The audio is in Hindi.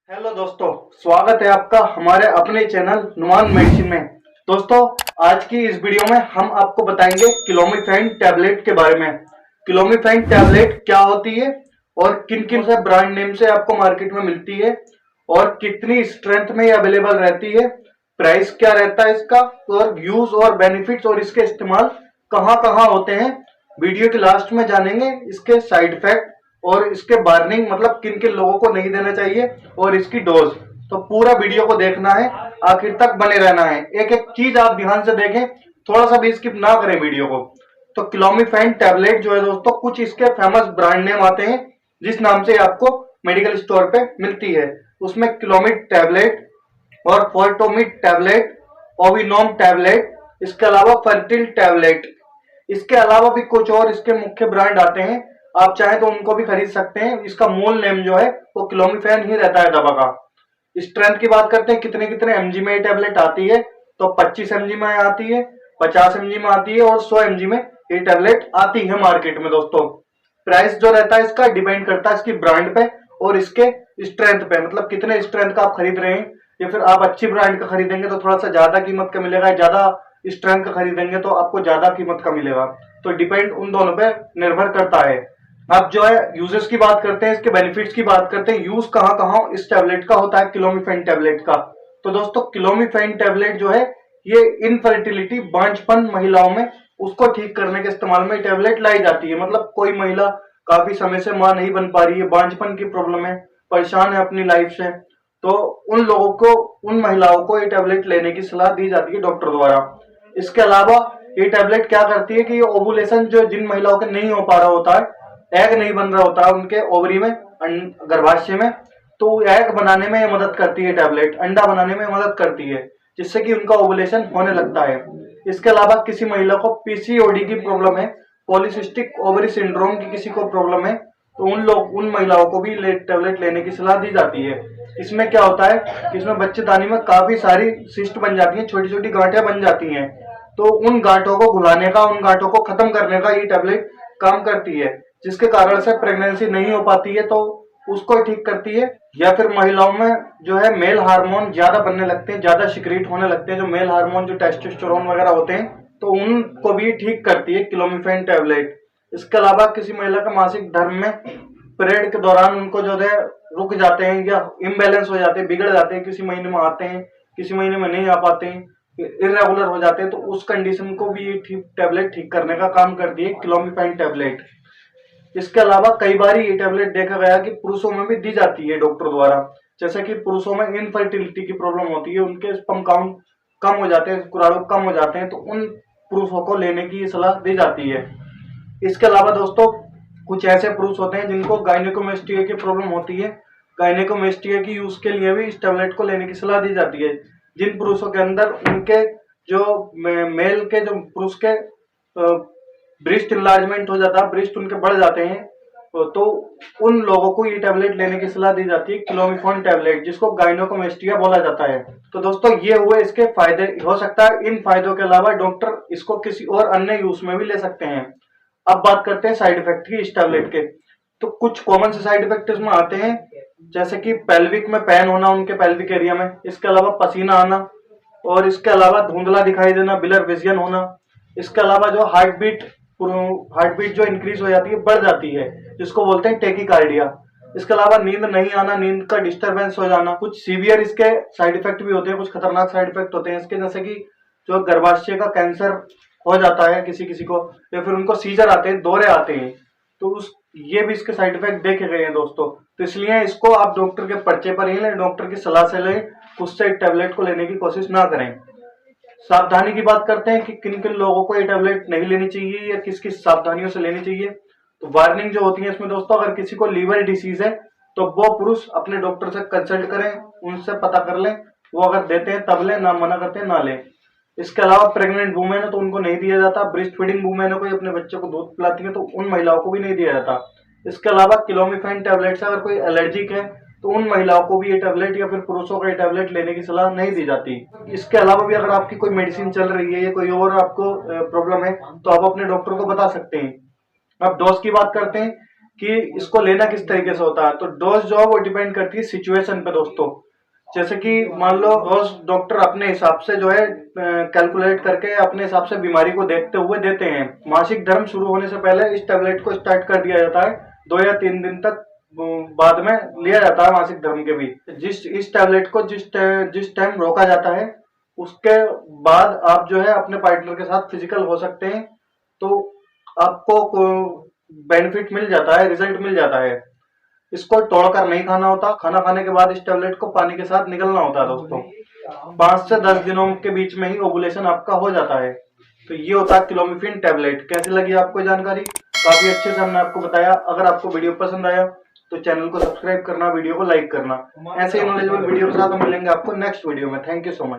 हेलो दोस्तों, स्वागत है आपका हमारे अपने चैनल नुमान मेडिसिन में। दोस्तों, आज की इस वीडियो में हम आपको बताएंगे क्लोमिफेन टैबलेट के बारे में। क्लोमिफेन टैबलेट क्या होती है और किन किन से ब्रांड नेम से आपको मार्केट में मिलती है और कितनी स्ट्रेंथ में अवेलेबल रहती है, प्राइस क्या रहता है इसका और यूज और बेनिफिट्स और इसके इस्तेमाल कहाँ कहाँ होते हैं। वीडियो के लास्ट में जानेंगे इसके साइड इफेक्ट और इसके वार्निंग, मतलब किन किन लोगों को नहीं देना चाहिए और इसकी डोज। तो पूरा वीडियो को देखना है, आखिर तक बने रहना है, एक एक चीज आप ध्यान से देखें, थोड़ा सा भी स्किप ना करें वीडियो को। तो क्लोमिफेन टैबलेट जो है दोस्तों, कुछ इसके फेमस ब्रांड नेम आते हैं जिस नाम से आपको मेडिकल स्टोर पे मिलती है। उसमें क्लोमिड टैबलेट और फोर्टोमिड टैबलेट, ओविनोम टैबलेट, इसके अलावा फर्टिल टैबलेट, इसके अलावा भी कुछ और इसके मुख्य ब्रांड आते हैं। आप चाहें तो उनको भी खरीद सकते हैं। इसका मूल नेम जो है वो क्लोमिफेन ही रहता है दवा का। स्ट्रेंथ की बात करते हैं, कितने कितने एमजी में ये टैबलेट आती है, तो 25 एमजी में आती है, 50 एमजी में आती है और 100 एमजी में ये टैबलेट आती है मार्केट में। दोस्तों, प्राइस जो रहता है इसका डिपेंड करता है इसकी ब्रांड पे और इसके स्ट्रेंथ पे, मतलब कितने स्ट्रेंथ का आप खरीद रहे हैं। या फिर आप अच्छी ब्रांड का खरीदेंगे तो थोड़ा सा ज्यादा कीमत का मिलेगा, ज्यादा स्ट्रेंथ का खरीदेंगे तो आपको ज्यादा कीमत का मिलेगा। तो डिपेंड उन दोनों पे निर्भर करता है। अब जो है यूजेस की बात करते हैं, इसके बेनिफिट्स की बात करते हैं। यूज कहाँ कहाँ इस टैबलेट का होता है, क्लोमिफेन टैबलेट का। तो दोस्तों, क्लोमिफेन टैबलेट जो है ये इनफर्टिलिटी, बांझपन महिलाओं में उसको ठीक करने के इस्तेमाल में टैबलेट लाई जाती है। मतलब कोई महिला काफी समय से मां नहीं बन पा रही है, बांझपन की प्रॉब्लम है, परेशान है अपनी लाइफ से, तो उन लोगों को, उन महिलाओं को ये टैबलेट लेने की सलाह दी जाती है डॉक्टर द्वारा। इसके अलावा ये टैबलेट क्या करती है कि ओवुलेशन जो जिन महिलाओं के नहीं हो पा रहा होता है, एग नहीं बन रहा होता है उनके ओवरी में, गर्भाशय में, तो एग बनाने में ये मदद करती है टैबलेट, अंडा बनाने में मदद करती है, जिससे कि उनका ओवुलेशन होने लगता है। इसके अलावा किसी महिला को पीसीओडी की प्रॉब्लम है, पॉलिसिस्टिक ओवरी सिंड्रोम की किसी को प्रॉब्लम है, तो उन महिलाओं को भी टैबलेट लेने की सलाह दी जाती है। इसमें क्या होता है कि इसमें बच्चेदानी में काफी सारी सिस्ट बन जाती हैं, छोटी छोटी गांठें बन जाती हैं, तो उन गांठों को घुलाने का, उन गांठों को खत्म करने का ये टैबलेट काम करती है, जिसके कारण से प्रेगनेंसी नहीं हो पाती है तो उसको ठीक करती है। या फिर महिलाओं में जो है मेल हार्मोन ज्यादा बनने लगते हैं, ज्यादा सिक्रीट होने लगते हैं, जो मेल हार्मोन जो टेस्टोस्टेरोन वगैरह होते हैं, तो उनको भी ठीक करती है क्लोमिफेन टैबलेट। इसके अलावा किसी महिला का मासिक धर्म में पीरियड के दौरान उनको जो है रुक जाते हैं या इम्बैलेंस हो जाते हैं, बिगड़ जाते हैं, किसी महीने में आते हैं, किसी महीने में नहीं आ पाते हैं, इरेगुलर हो जाते हैं, तो उस कंडीशन को भी ये टैबलेट ठीक करने का काम करती है क्लोमिफेन टैबलेट। इसके अलावा कई बार ये टैबलेट देखा गया कि पुरुषों में भी दी जाती है डॉक्टर द्वारा। जैसे कि पुरुषों में इनफर्टिलिटी की प्रॉब्लम होती है, उनके स्पर्म काउंट कम हो जाते हैं, कुराड़ू कम हो जाते हैं, तो उन पुरुषों को लेने की सलाह दी जाती है। इसके अलावा दोस्तों, कुछ ऐसे पुरुष होते हैं जिनको गायनेकोमेस्टिया की प्रॉब्लम होती है, गायनेकोमेस्टिया की यूज के लिए भी इस टैबलेट को लेने की सलाह दी जाती है। जिन पुरुषों के अंदर उनके जो मेल के, जो पुरुष के ब्रेस्ट इनलार्जमेंट हो जाता है, ब्रेस्ट उनके बढ़ जाते हैं, तो उन लोगों को ये टैबलेट लेने की सलाह दी जाती है, क्लोमिफेन टैबलेट, जिसको गायनेकोमेस्टिया बोला जाता है। तो दोस्तों, ये हुए इसके फायदे। हो सकता है इन फायदों के अलावा डॉक्टर इसको किसी और अन्य यूज में भी ले सकते हैं। अब बात करते हैं साइड इफेक्ट की इस टैबलेट के। तो कुछ कॉमन से साइड इफेक्ट इसमें आते हैं, जैसे कि पेल्विक में पेन होना, उनके पेल्विक एरिया में, इसके अलावा पसीना आना, और इसके अलावा धुंधला दिखाई देना, ब्लर विजन होना। इसके अलावा जो हार्ट बीट जो इंक्रीज हो जाती है, बढ़ जाती है, जिसको बोलते हैं टेकिकार्डिया। इसके अलावा नींद नहीं आना, नींद का डिस्टरबेंस हो जाना। कुछ सीवियर इसके साइड इफेक्ट भी होते हैं, कुछ खतरनाक साइड इफेक्ट होते हैं इसके, जैसे कि जो गर्भाशय का कैंसर हो जाता है किसी किसी को, या फिर उनको सीजर आते हैं, दौरे आते हैं, तो उस ये भी इसके साइड इफेक्ट देखे गए हैं दोस्तों। तो इसलिए इसको आप डॉक्टर के पर्चे पर ही लें, डॉक्टर की सलाह से लें, खुद से टैबलेट को लेने की कोशिश ना करें। सावधानी की बात करते हैं कि किन किन लोगों को ये टैबलेट नहीं लेनी चाहिए या किस किस सावधानियों से लेनी चाहिए। तो वार्निंग जो होती है इसमें दोस्तों, अगर किसी को लीवर डिसीज है तो वो पुरुष अपने डॉक्टर से कंसल्ट करें, उनसे पता कर लें, वो अगर देते हैं तब लें, ना मना करते हैं ना लें। इसके अलावा प्रेग्नेंट वुमेन है तो उनको नहीं दिया जाता। ब्रेस्ट फीडिंग वुमेन है, कोई अपने बच्चे को दूध पिलाती है, तो उन महिलाओं को भी नहीं दिया जाता। इसके अलावा क्लोमिफेन टैबलेट से अगर कोई एलर्जिक है तो उन महिलाओं को भी ये टैबलेट, या फिर पुरुषों को ये टैबलेट लेने की सलाह नहीं दी जाती। इसके अलावा भी अगर आपकी कोई मेडिसिन चल रही है या कोई और आपको प्रॉब्लम है तो आप अपने डॉक्टर को बता सकते हैं। अब डोज की बात करते हैं कि इसको लेना किस तरीके से होता है। तो डोज जो है वो डिपेंड करती है सिचुएशन पे दोस्तों। जैसे कि मान लो डोज डॉक्टर अपने हिसाब से जो है कैलकुलेट करके अपने हिसाब से बीमारी को देखते हुए देते हैं। मासिक धर्म शुरू होने से पहले इस टैबलेट को स्टार्ट कर दिया जाता है, 2 या 3 दिन तक बाद में लिया जाता है मासिक धर्म के भी। इस टैबलेट को जिस टाइम रोका जाता है उसके बाद आप जो है अपने पार्टनर के साथ फिजिकल हो सकते हैं, तो आपको बेनिफिट मिल जाता है, रिजल्ट मिल जाता है। इसको तोड़कर नहीं खाना होता, खाना खाने के बाद इस टैबलेट को पानी के साथ निकलना होता है दोस्तों। 5 से 10 दिनों के बीच में ही ओवुलेशन आपका हो जाता है। तो ये होता है क्लोमिफेन टैबलेट। कैसी लगी आपको जानकारी? काफी अच्छे से हमने आपको बताया। अगर आपको वीडियो पसंद आया तो चैनल को सब्सक्राइब करना, वीडियो को लाइक करना। ऐसे ही नॉलेजेबल वीडियो के साथ हम मिलेंगे आपको नेक्स्ट वीडियो में। Thank you so much.